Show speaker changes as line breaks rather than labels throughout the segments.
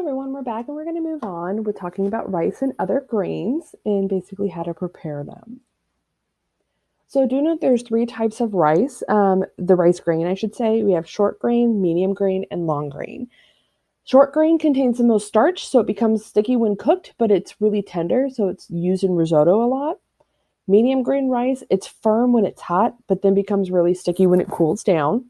Everyone, we're back and we're going to move on with talking about rice and other grains and basically how to prepare them. So do note there's three types of rice, the rice grain, I should say. We have short grain, medium grain, and long grain. Short grain contains the most starch, so it becomes sticky when cooked, but it's really tender, so it's used in risotto a lot. Medium grain rice, it's firm when it's hot, but then becomes really sticky when it cools down.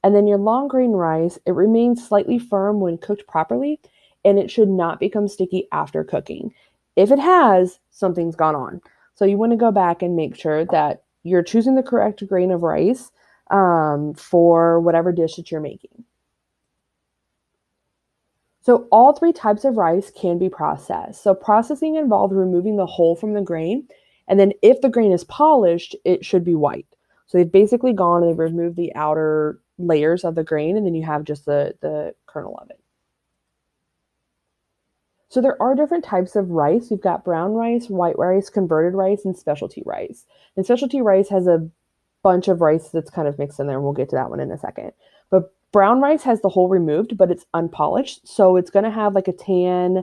And then your long grain rice, it remains slightly firm when cooked properly, and it should not become sticky after cooking. If it has, something's gone on. So you want to go back and make sure that you're choosing the correct grain of rice for whatever dish that you're making. So all three types of rice can be processed. So processing involves removing the hull from the grain, and then if the grain is polished, it should be white. So they've basically gone and they've removed the outer layers of the grain, and then you have just the kernel of it. So there are different types of rice. You've got brown rice, white rice, converted rice, and specialty rice. And specialty rice has a bunch of rice that's kind of mixed in there, and we'll get to that one in a second. But brown rice has the hull removed, but it's unpolished, so it's going to have like a tan,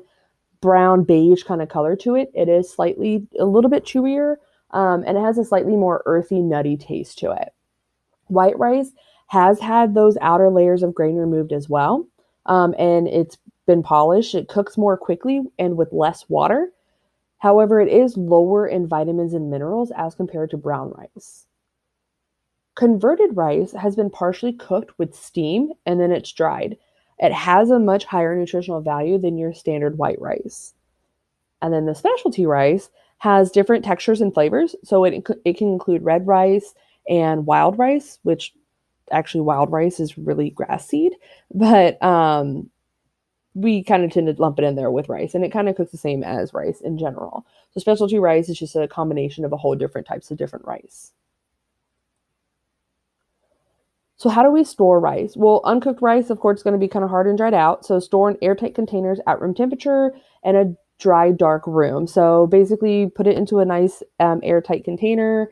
brown, beige kind of color to it. It is a little bit chewier, and it has a slightly more earthy, nutty taste to it. White rice has had those outer layers of grain removed as well, and it's been polished. It cooks more quickly and with less water. However, it is lower in vitamins and minerals as compared to brown rice. Converted rice has been partially cooked with steam and then it's dried. It has a much higher nutritional value than your standard white rice. And then the specialty rice has different textures and flavors. So it can include red rice and wild rice, which actually wild rice is really grass seed, but we kind of tend to lump it in there with rice, and it kind of cooks the same as rice in general. So specialty rice is just a combination of a whole different types of different rice. So how do we store rice? Well, uncooked rice, of course, is going to be kind of hard and dried out. So store in airtight containers at room temperature and a dry, dark room. So basically put it into a nice airtight container.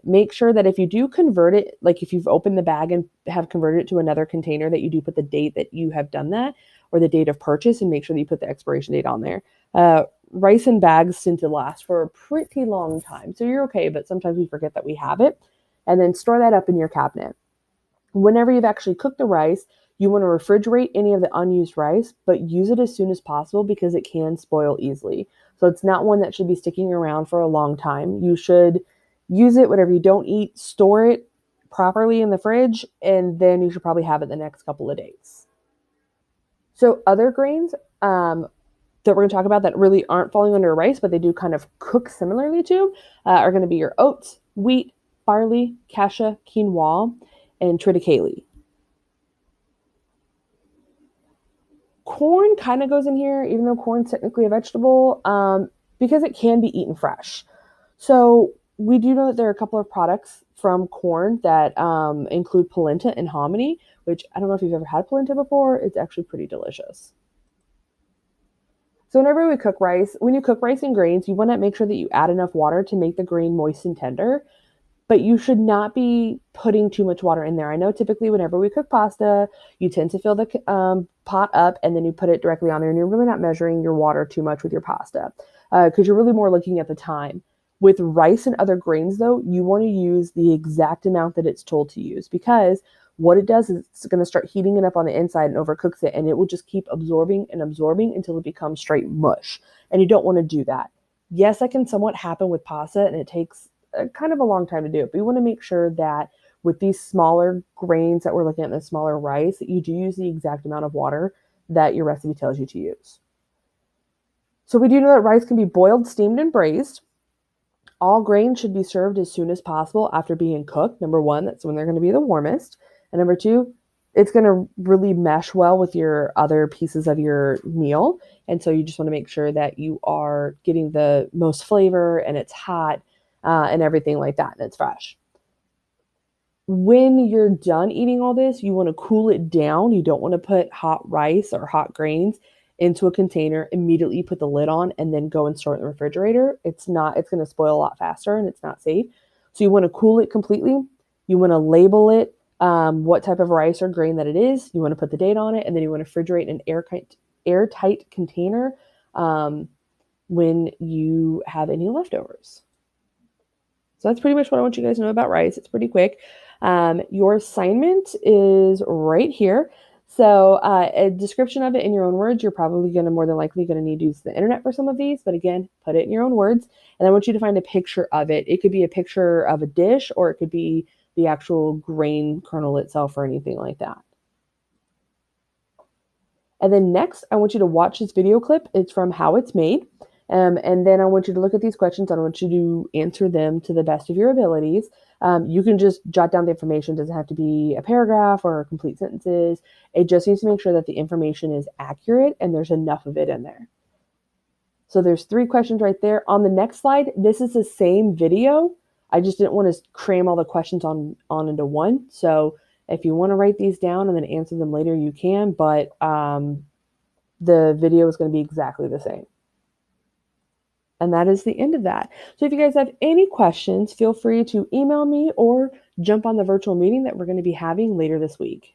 Make sure that if you do convert it, like if you've opened the bag and have converted it to another container, that you do put the date that you have done that or the date of purchase, and make sure that you put the expiration date on there. Rice in bags tend to last for a pretty long time. So you're okay, but sometimes we forget that we have it. And then store that up in your cabinet. Whenever you've actually cooked the rice, you want to refrigerate any of the unused rice, but use it as soon as possible because it can spoil easily. So it's not one that should be sticking around for a long time. You should use it whenever you don't eat, store it properly in the fridge, and then you should probably have it the next couple of days. So other grains that we're going to talk about that really aren't falling under rice, but they do kind of cook similarly to, are going to be your oats, wheat, barley, cassia, quinoa, and triticale. Corn kind of goes in here, even though corn's technically a vegetable, because it can be eaten fresh. So we do know that there are a couple of products from corn that include polenta and hominy, which I don't know if you've ever had polenta before. It's actually pretty delicious. So whenever we cook rice, when you cook rice and grains, you want to make sure that you add enough water to make the grain moist and tender, but you should not be putting too much water in there. I know typically whenever we cook pasta, you tend to fill the pot up and then you put it directly on there, and you're really not measuring your water too much with your pasta because you're really more looking at the time. With rice and other grains, though, you want to use the exact amount that it's told to use, because what it does is it's going to start heating it up on the inside and overcooks it, and it will just keep absorbing and absorbing until it becomes straight mush. And you don't want to do that. Yes, that can somewhat happen with pasta, and it takes kind of a long time to do it, but you want to make sure that with these smaller grains that we're looking at, the smaller rice, that you do use the exact amount of water that your recipe tells you to use. So we do know that rice can be boiled, steamed, and braised. All grains should be served as soon as possible after being cooked. Number one, that's when they're going to be the warmest. And number two, it's going to really mesh well with your other pieces of your meal. And so you just want to make sure that you are getting the most flavor and it's hot and everything like that, and it's fresh. When you're done eating all this, you want to cool it down. You don't want to put hot rice or hot grains into a container, immediately put the lid on, and then go and store it in the refrigerator. It's going to spoil a lot faster and it's not safe. So you want to cool it completely. You want to label it what type of rice or grain that it is. You want to put the date on it, and then you want to refrigerate in an airtight container when you have any leftovers. So that's pretty much what I want you guys to know about rice. It's pretty quick. Your assignment is right here. So a description of it in your own words. You're probably more than likely going to need to use the internet for some of these, but again, put it in your own words. And I want you to find a picture of it. It could be a picture of a dish, or it could be the actual grain kernel itself, or anything like that. And then next, I want you to watch this video clip. It's from How It's Made. And then I want you to look at these questions. I want you to answer them to the best of your abilities. You can just jot down the information. It doesn't have to be a paragraph or complete sentences. It just needs to make sure that the information is accurate and there's enough of it in there. So there's 3 questions right there. On the next slide, this is the same video. I just didn't want to cram all the questions on into one. So if you want to write these down and then answer them later, you can, but the video is going to be exactly the same. And that is the end of that. So if you guys have any questions, feel free to email me or jump on the virtual meeting that we're going to be having later this week.